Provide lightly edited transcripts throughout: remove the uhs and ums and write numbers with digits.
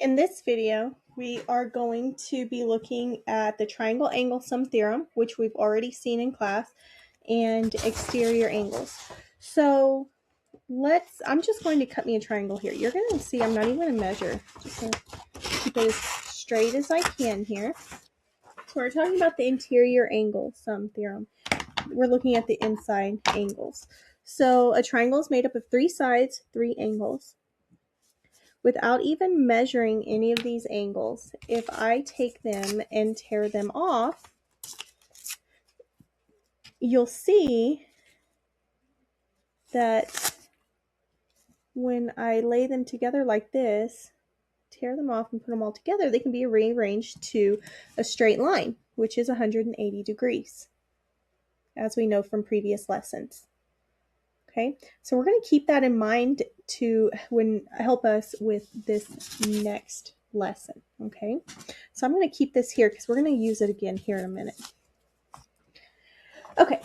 In this video, we are going to be looking at the triangle angle sum theorem, which we've already seen in class, and exterior angles. So I'm just going to cut me a triangle here. You're going to see I'm not even going to measure. Just going to keep it as straight as I can here. So we're talking about the interior angle sum theorem. We're looking at the inside angles. So a triangle is made up of 3 sides, 3 angles. Without even measuring any of these angles, if I take them and tear them off, you'll see that when I lay them together like this, tear them off and put them all together, they can be rearranged to a straight line, which is 180 degrees, as we know from previous lessons. Okay, so we're going to keep that in mind to help us with this next lesson. Okay, so I'm going to keep this here because we're going to use it again here in a minute. Okay,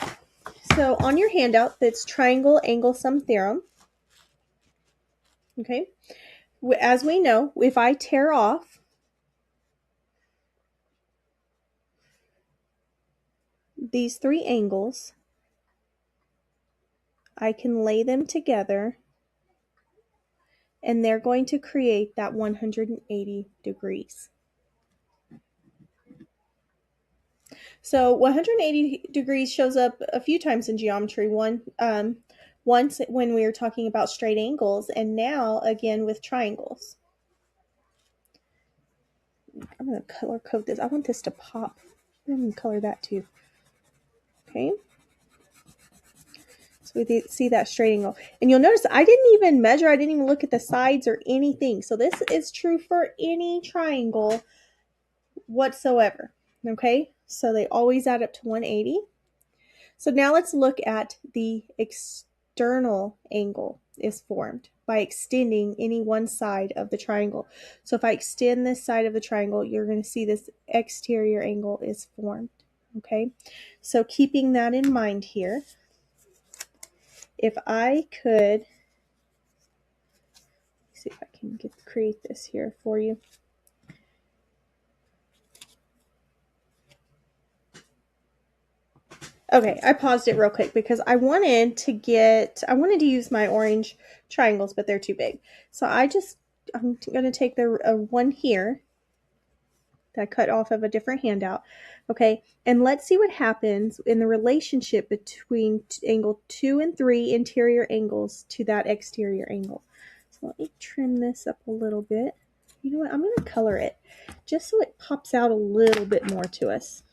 so on your handout, that's triangle angle sum theorem. Okay, as we know, if I tear off these 3 angles, I can lay them together and they're going to create that 180 degrees. So 180 degrees shows up a few times in geometry. Once when we were talking about straight angles, and now again with triangles. I'm going to color code this. I want this to pop. I'm going to color that too. Okay. So we see that straight angle. And you'll notice I didn't even measure. I didn't even look at the sides or anything. So this is true for any triangle whatsoever. Okay. So they always add up to 180. So now let's look at the external angle is formed by extending any one side of the triangle. So if I extend this side of the triangle, you're going to see this exterior angle is formed. Okay, so keeping that in mind here, if I could see if I can create this here for you. Okay, I paused it real quick because I wanted to use my orange triangles, but they're too big. So I'm going to take the one here that I cut off of a different handout. Okay, and let's see what happens in the relationship between angle 2 and 3 interior angles to that exterior angle. So let me trim this up a little bit. You know what, I'm going to color it just so it pops out a little bit more to us.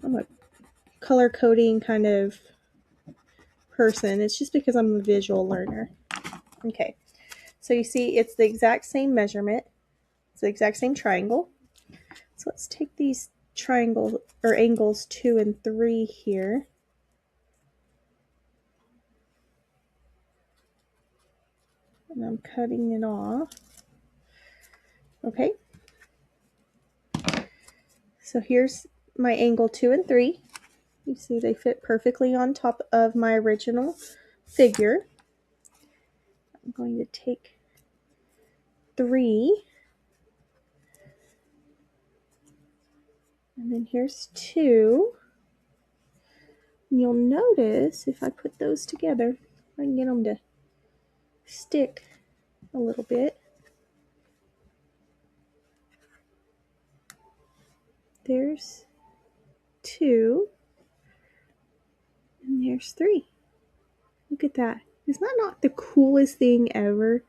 I'm a color coding kind of person. It's just because I'm a visual learner. Okay, so you see it's the exact same measurement. It's the exact same triangle. So let's take these triangles or angles 2 and 3 here. And I'm cutting it off. Okay. So here's my angle 2 and 3. You see they fit perfectly on top of my original figure. I'm going to take 3. And then here's 2. And you'll notice if I put those together, I can get them to stick a little bit. There's 2. And there's 3. Look at that. Isn't that not the coolest thing ever?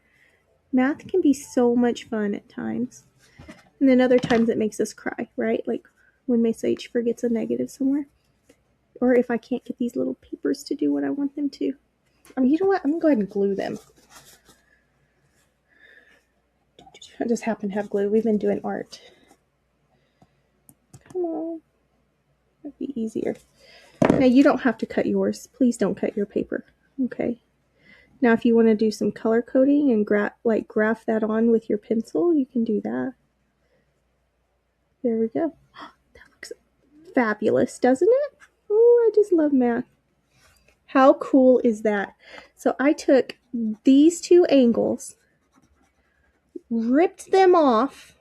Math can be so much fun at times. And then other times it makes us cry, right? Like when Miss H forgets a negative somewhere. Or if I can't get these little papers to do what I want them to. You know what? I'm going to go ahead and glue them. I just happen to have glue. We've been doing art. Come on. That'd be easier. Now you don't have to cut yours. Please don't cut your paper. Okay. Now if you want to do some color coding and graph that on with your pencil, you can do that. There we go. That looks fabulous, doesn't it? Oh, I just love math. How cool is that? So I took these 2 angles, ripped them off,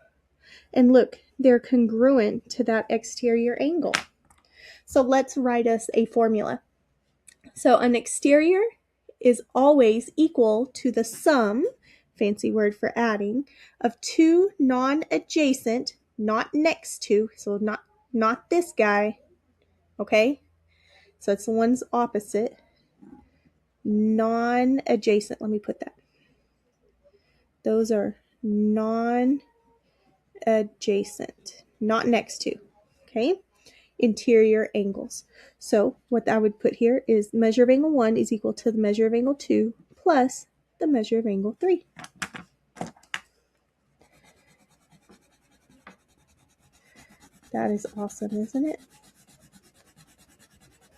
and look, they're congruent to that exterior angle. So let's write us a formula. So an exterior is always equal to the sum, fancy word for adding, of two non-adjacent, not next to, so not this guy, okay? So it's the one's opposite, non-adjacent. Let me put that. Those are non-adjacent, not next to, okay? Interior angles. So what I would put here is measure of angle 1 is equal to the measure of angle 2 plus the measure of angle 3. That is awesome, isn't it?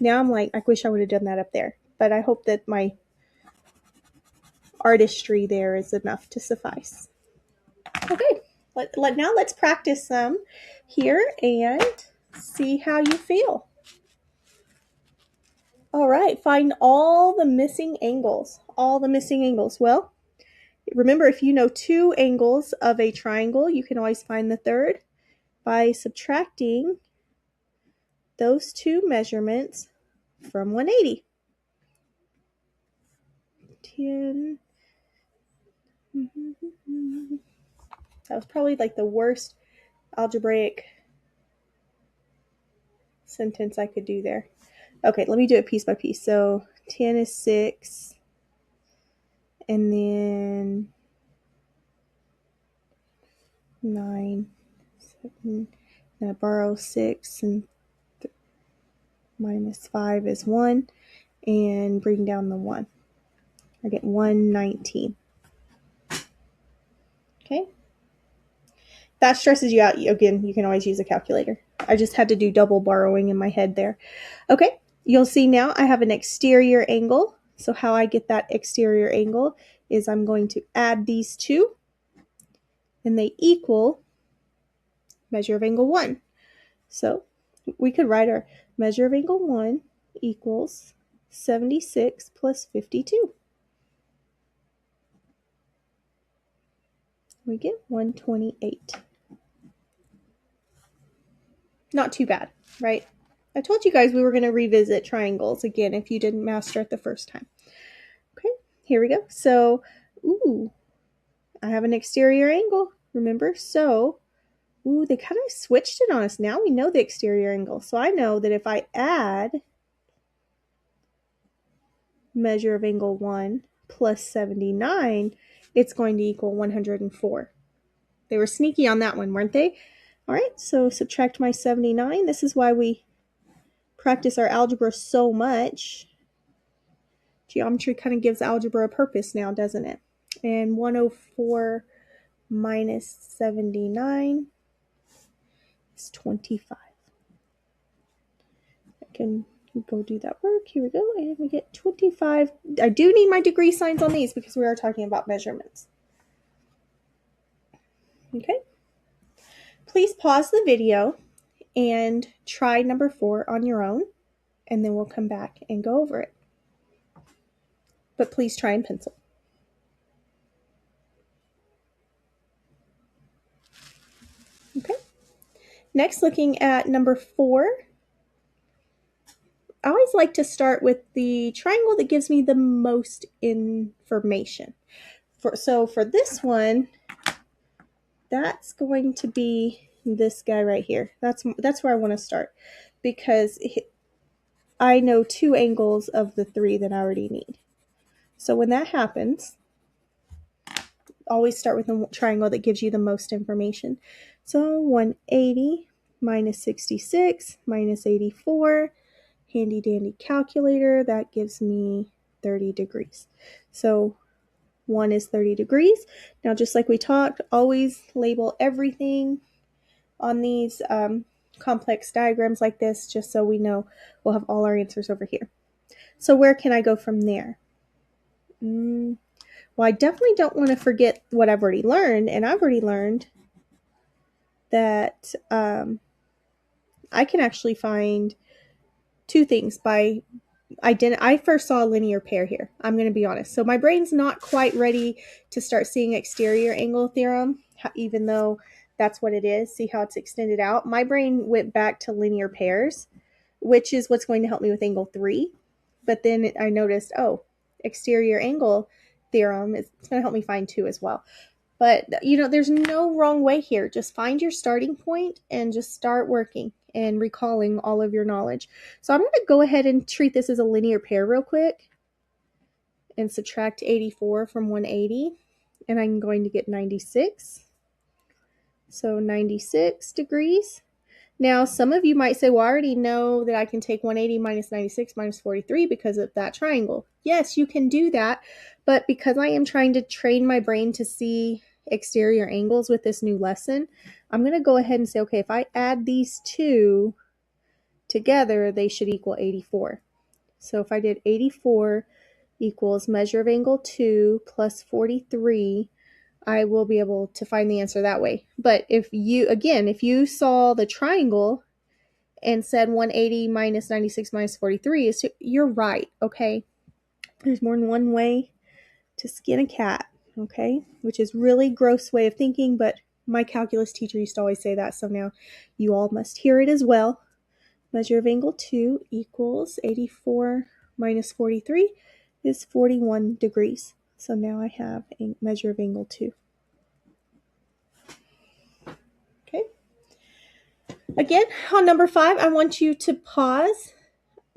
Now I'm like, I wish I would have done that up there, but I hope that my artistry there is enough to suffice. Okay, now let's practice some here and see how you feel. All right, find all the missing angles. All the missing angles. Well, remember, if you know two angles of a triangle, you can always find the third by subtracting those two measurements from 180. 10. That was probably like the worst algebraic sentence I could do there. Okay, let me do it piece by piece. So 10 is 6, and then 9, 7, then I borrow 6, and minus 5 is 1, and bring down the 1. I get 119. Okay. If that stresses you out, again, you can always use a calculator. I just had to do double borrowing in my head there. Okay, you'll see now I have an exterior angle. So how I get that exterior angle is I'm going to add these two, and they equal measure of angle 1. So we could write our measure of angle 1 equals 76 plus 52. We get 128. Not too bad, right? I told you guys we were going to revisit triangles again if you didn't master it the first time. Okay, here we go. So, I have an exterior angle, remember? So, they kind of switched it on us. Now we know the exterior angle. So I know that if I add measure of angle 1 plus 79, it's going to equal 104. They were sneaky on that one, weren't they? All right, so subtract my 79. This is why we practice our algebra so much. Geometry kind of gives algebra a purpose now, doesn't it? And 104 minus 79 is 25. I can go do that work. Here we go, and we get 25. I do need my degree signs on these because we are talking about measurements. Okay. Please pause the video and try number 4 on your own, and then we'll come back and go over it. But please try in pencil. Okay. Next, looking at number 4, I always like to start with the triangle that gives me the most information. So for this one, that's going to be this guy right here. That's where I want to start, because I know 2 angles of the 3 that I already need. So when that happens, always start with the triangle that gives you the most information. So 180 minus 66 minus 84, handy dandy calculator, that gives me 30 degrees. So 1 is 30 degrees. Now, just like we talked, always label everything on these complex diagrams like this, just so we know we'll have all our answers over here. So where can I go from there? Well, I definitely don't want to forget what I've already learned, and I've already learned that I can actually find 2 things by I first saw a linear pair here. I'm going to be honest. So my brain's not quite ready to start seeing exterior angle theorem, even though that's what it is. See how it's extended out? My brain went back to linear pairs, which is what's going to help me with angle 3. But then I noticed, oh, exterior angle theorem is going to help me find 2 as well. But, you know, there's no wrong way here. Just find your starting point and just start working and recalling all of your knowledge. So I'm going to go ahead and treat this as a linear pair real quick and subtract 84 from 180. And I'm going to get 96. So 96 degrees. Now, some of you might say, well, I already know that I can take 180 minus 96 minus 43 because of that triangle. Yes, you can do that. But because I am trying to train my brain to see exterior angles with this new lesson, I'm going to go ahead and say, okay, if I add these two together, they should equal 84. So if I did 84 equals measure of angle 2 plus 43, I will be able to find the answer that way. But if you saw the triangle and said 180 minus 96 minus 43, you're right, okay? There's more than one way to skin a cat, okay? Which is really gross way of thinking, but my calculus teacher used to always say that, so now you all must hear it as well. Measure of angle 2 equals 84 minus 43 is 41 degrees. So now I have a measure of angle 2. Okay. Again, on number 5, I want you to pause.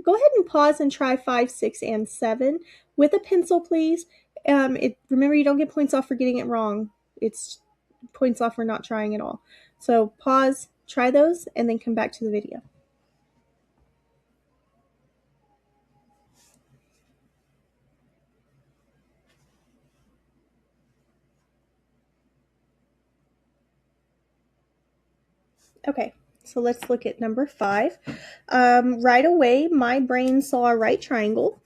Go ahead and pause and try 5, 6, and 7 with a pencil, please. Remember, you don't get points off for getting it wrong. It's points off for not trying at all. So pause, try those, and then come back to the video. Okay, so let's look at number 5. Right away, my brain saw a right triangle.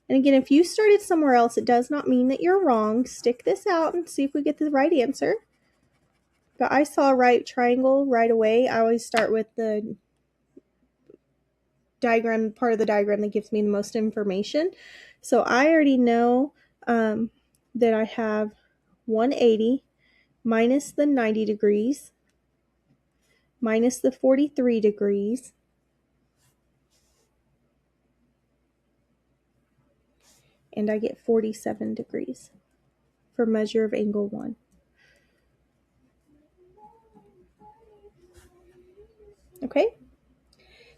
And again, if you started somewhere else, it does not mean that you're wrong. Stick this out and see if we get the right answer. But I saw a right triangle right away. I always start with the diagram, part of the diagram that gives me the most information. So I already know that I have 180 minus the 90 degrees minus the 43 degrees and I get 47 degrees for measure of angle 1. Okay,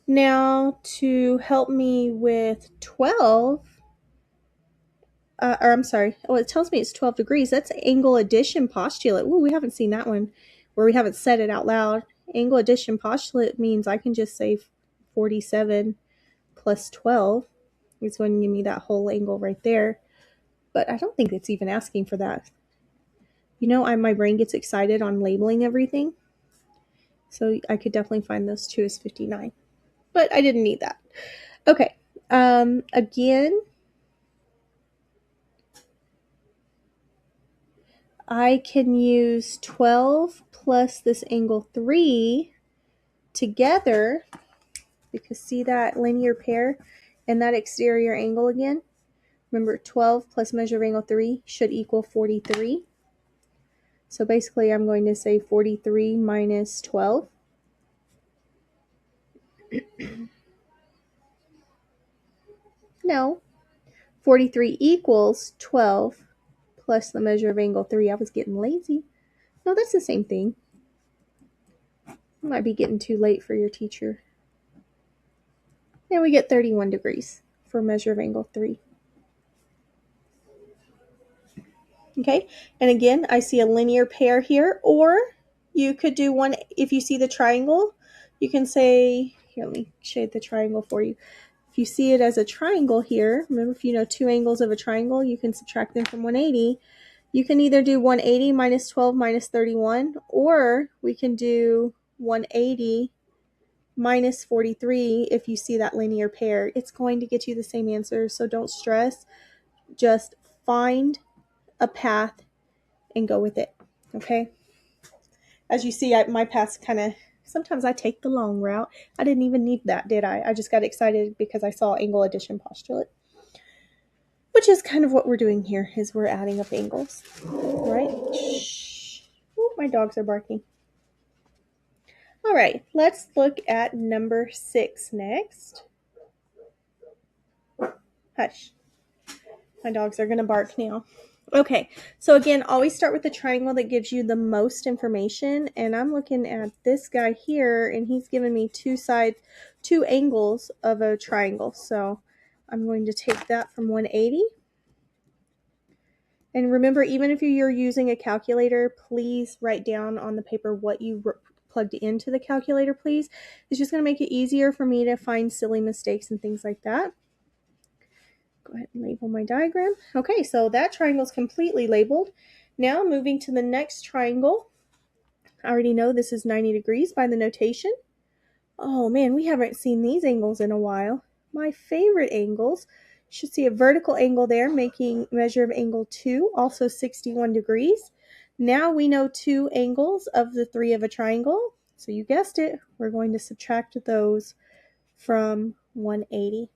now to help me with 12, it tells me it's 12 degrees. That's angle addition postulate. Ooh, we haven't seen that one where we haven't said it out loud. Angle addition postulate means I can just say 47 plus 12. It's going to give me that whole angle right there. But I don't think it's even asking for that. You know, my brain gets excited on labeling everything. So I could definitely find those two as 59. But I didn't need that. Okay. Again, I can use 12 plus this angle 3 together, because see that linear pair and that exterior angle again? Remember, 12 plus measure of angle 3 should equal 43. So basically, I'm going to say 43 minus 12. No, 43 equals 12 plus the measure of angle 3. I was getting lazy. No, that's the same thing. It might be getting too late for your teacher. And we get 31 degrees for measure of angle 3. Okay, and again, I see a linear pair here, or you could do one, if you see the triangle, you can say, here, let me shade the triangle for you. If you see it as a triangle here, remember if you know two angles of a triangle, you can subtract them from 180. You can either do 180 minus 12 minus 31, or we can do 180 minus 43 if you see that linear pair. It's going to get you the same answer, so don't stress. Just find a path and go with it, okay? As you see, my path's kind of Sometimes I take the long route. I didn't even need that, did I? I just got excited because I saw angle addition postulate, which is kind of what we're doing here, is we're adding up angles, right? Shh. Ooh, my dogs are barking. All right, let's look at number 6 next. Hush. My dogs are going to bark now. Okay, so again, always start with the triangle that gives you the most information. And I'm looking at this guy here, and he's given me two sides, two angles of a triangle. So I'm going to take that from 180. And remember, even if you're using a calculator, please write down on the paper what you plugged into the calculator, please. It's just going to make it easier for me to find silly mistakes and things like that. Go ahead and label my diagram. Okay, so that triangle is completely labeled. Now moving to the next triangle. I already know this is 90 degrees by the notation. Oh man, we haven't seen these angles in a while. My favorite angles. You should see a vertical angle there, making measure of angle 2, also 61 degrees. Now we know 2 angles of the 3 of a triangle. So you guessed it, we're going to subtract those from 180.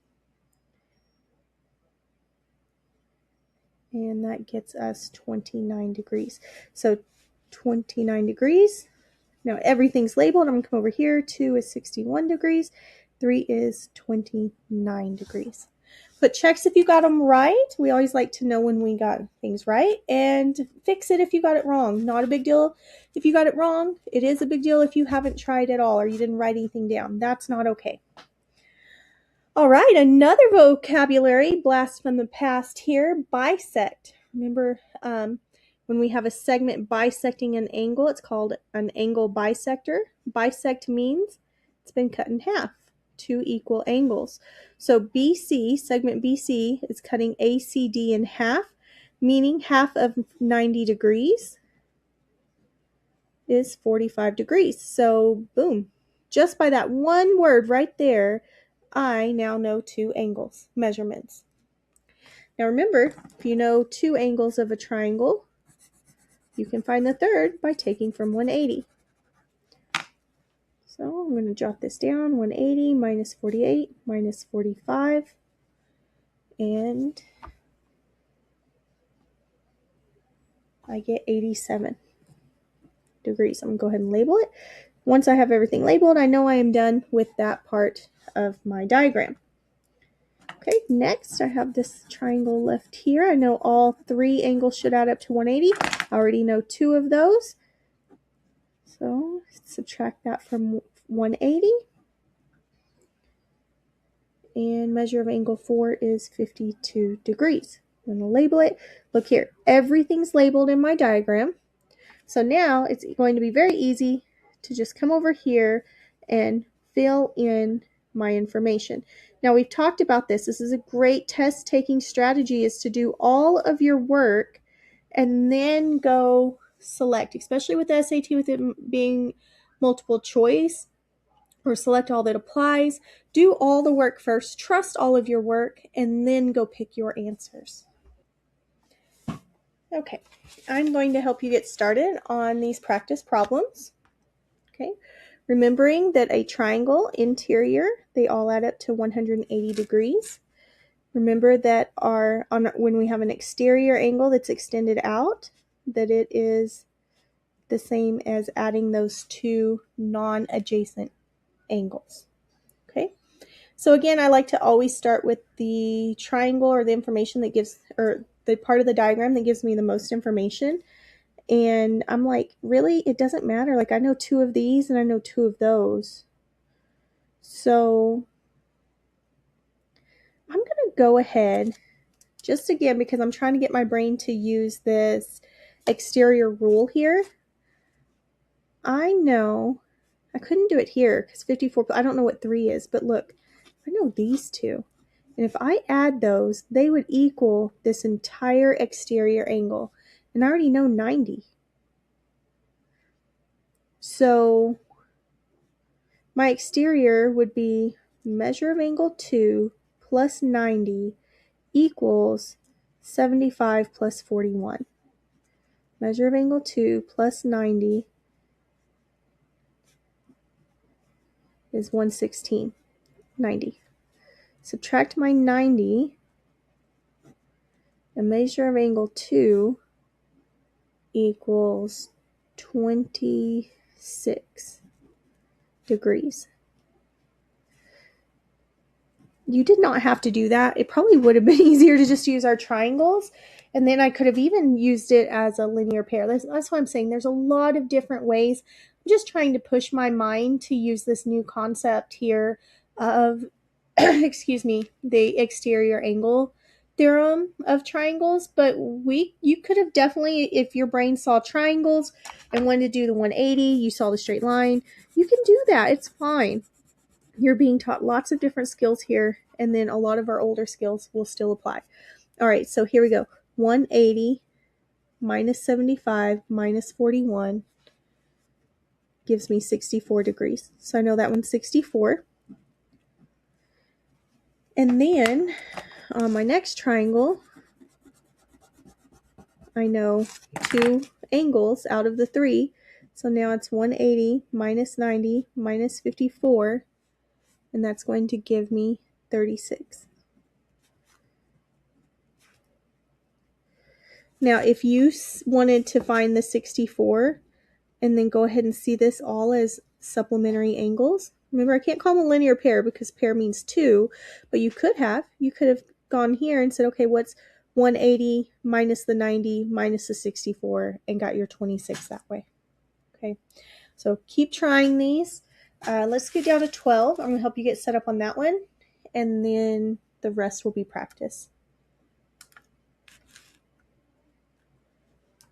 And that gets us 29 degrees. So 29 degrees. Now everything's labeled. I'm going to come over here. 2 is 61 degrees. 3 is 29 degrees. Put checks if you got them right. We always like to know when we got things right. And fix it if you got it wrong. Not a big deal if you got it wrong. It is a big deal if you haven't tried at all or you didn't write anything down. That's not okay. All right, another vocabulary blast from the past here, bisect. Remember when we have a segment bisecting an angle, it's called an angle bisector. Bisect means it's been cut in half, 2 equal angles. So BC, segment BC, is cutting ACD in half, meaning half of 90 degrees is 45 degrees. So boom, just by that one word right there, I now know 2 angles, measurements. Now remember, if you know 2 angles of a triangle, you can find the third by taking from 180. So I'm going to jot this down, 180 minus 48 minus 45, and I get 87 degrees. I'm going to go ahead and label it. Once I have everything labeled, I know I am done with that part of my diagram. Okay, next I have this triangle left here. I know all 3 angles should add up to 180. I already know 2 of those. So subtract that from 180. And measure of angle 4 is 52 degrees. I'm going to label it. Look here, everything's labeled in my diagram. So now it's going to be very easy to just come over here and fill in my information. Now we've talked about this. This is a great test taking strategy, is to do all of your work and then go select, especially with the SAT, with it being multiple choice, or select all that applies. Do all the work first, trust all of your work, and then go pick your answers. Okay, I'm going to help you get started on these practice problems. Okay, remembering that a triangle interior, they all add up to 180 degrees. Remember that when we have an exterior angle that's extended out, that it is the same as adding those 2 non-adjacent angles. Okay, so again, I like to always start with the triangle or the information that gives, or the part of the diagram that gives me the most information. And I'm like, really? It doesn't matter. Like, I know 2 of these and I know 2 of those. So I'm going to go ahead, just again, because I'm trying to get my brain to use this exterior rule here. I know I couldn't do it here because 54, I don't know what 3 is, but look, I know these 2. And if I add those, they would equal this entire exterior angle. And I already know 90. So my exterior would be measure of angle 2 plus 90 equals 75 plus 41. Measure of angle 2 plus 90 is 116, 90. Subtract my 90, and measure of angle 2 equals 26 degrees. You did not have to do that. It probably would have been easier to just use our triangles, and then I could have even used it as a linear pair. That's what I'm saying. There's a lot of different ways. I'm just trying to push my mind to use this new concept here of, excuse me, the exterior angle theorem of triangles. But you could have definitely, if your brain saw triangles and wanted to do the 180, you saw the straight line, you can do that. It's fine. You're being taught lots of different skills here, and then a lot of our older skills will still apply. All right, so here we go. 180 minus 75 minus 41 gives me 64 degrees. So I know that one's 64. And then on my next triangle, I know 2 angles out of the 3. So now it's 180 minus 90 minus 54, and that's going to give me 36. Now, if you wanted to find the 64 and then go ahead and see this all as supplementary angles, remember I can't call them a linear pair because pair means 2, but you could have gone here and said, okay, what's 180 minus the 90 minus the 64, and got your 26 that way. Okay, so keep trying these. Let's get down to 12. I'm going to help you get set up on that one, and then the rest will be practice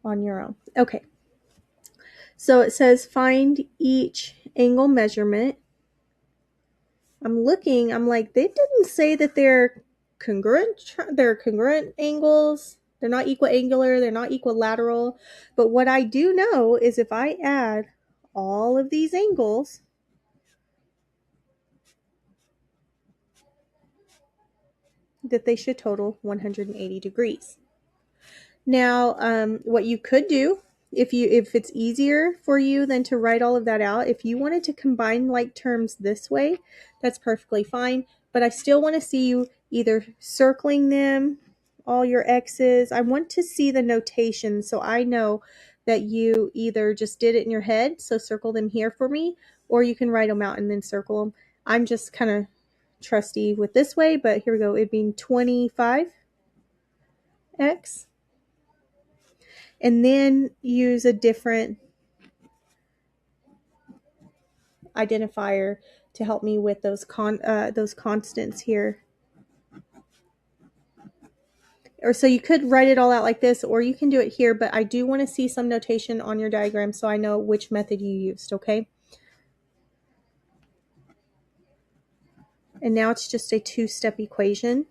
on your own. Okay, so it says find each angle measurement. I'm looking, I'm like, they didn't say that they're congruent. They're congruent angles. They're not equiangular. They're not equilateral. But what I do know is if I add all of these angles, that they should total 180 degrees. Now, what you could do, if it's easier for you than to write all of that out, if you wanted to combine like terms this way, that's perfectly fine. But I still want to see you either circling them, all your X's. I want to see the notation so I know that you either just did it in your head, so circle them here for me, or you can write them out and then circle them. I'm just kind of trusty with this way, but here we go. It'd be 25X. And then use a different identifier to help me with those constants here. Or so you could write it all out like this, or you can do it here, but I do want to see some notation on your diagram so I know which method you used, okay? And now it's just a 2-step equation.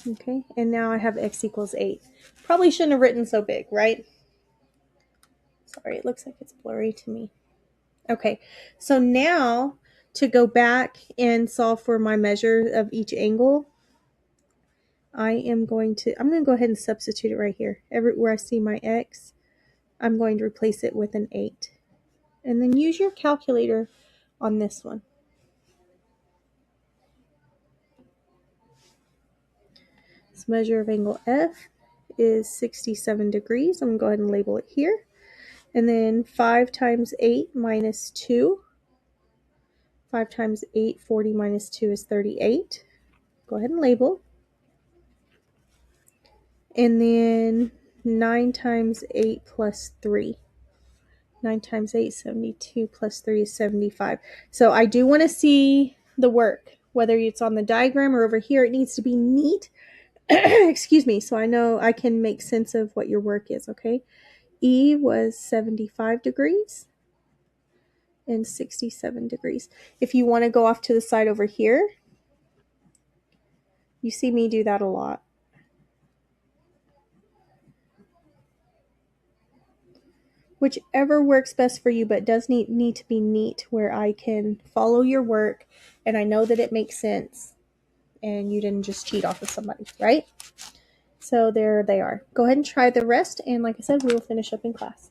Okay, and now I have x equals 8. Probably shouldn't have written so big, right? Sorry, it looks like it's blurry to me. Okay, so now to go back and solve for my measure of each angle, I'm going to go ahead and substitute it right here. Everywhere I see my x, I'm going to replace it with an 8. And then use your calculator on this one. This measure of angle F is 67 degrees. I'm going to go ahead and label it here. And then 5 times 8 minus 2. 5 times 8, 40 minus 2 is 38. Go ahead and label. And then 9 times 8 plus 3. 9 times 8, 72 plus 3 is 75. So I do want to see the work, whether it's on the diagram or over here. It needs to be neat. Excuse me, so I know I can make sense of what your work is, okay? E was 75 degrees and 67 degrees. If you want to go off to the side over here, you see me do that a lot. Whichever works best for you, but it does need to be neat where I can follow your work and I know that it makes sense. and you didn't just cheat off of somebody, right? So there they are. Go ahead and try the rest, and like I said, we will finish up in class.